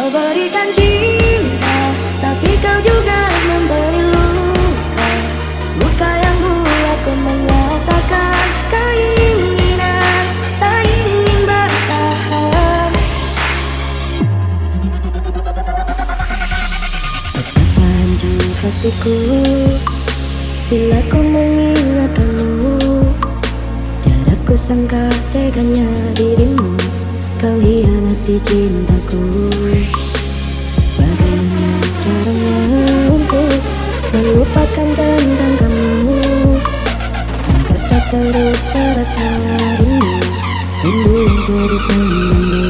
Kau berikan cinta, tapi kau juga memberi luka. Luka yang buatku menyatakan keinginan, tak ingin bertahan. Betapa hancur hatiku bila ku mengingatkanmu. Tiada ku sangka teganya dirimu, kau hianati cintaku. Bagaimana caranya untuk melupakan tentang kamu, agar tak terus terasa rindu, rindu yang terus mengganggu.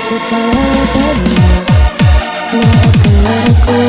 Ku tak pernah, kenapa aku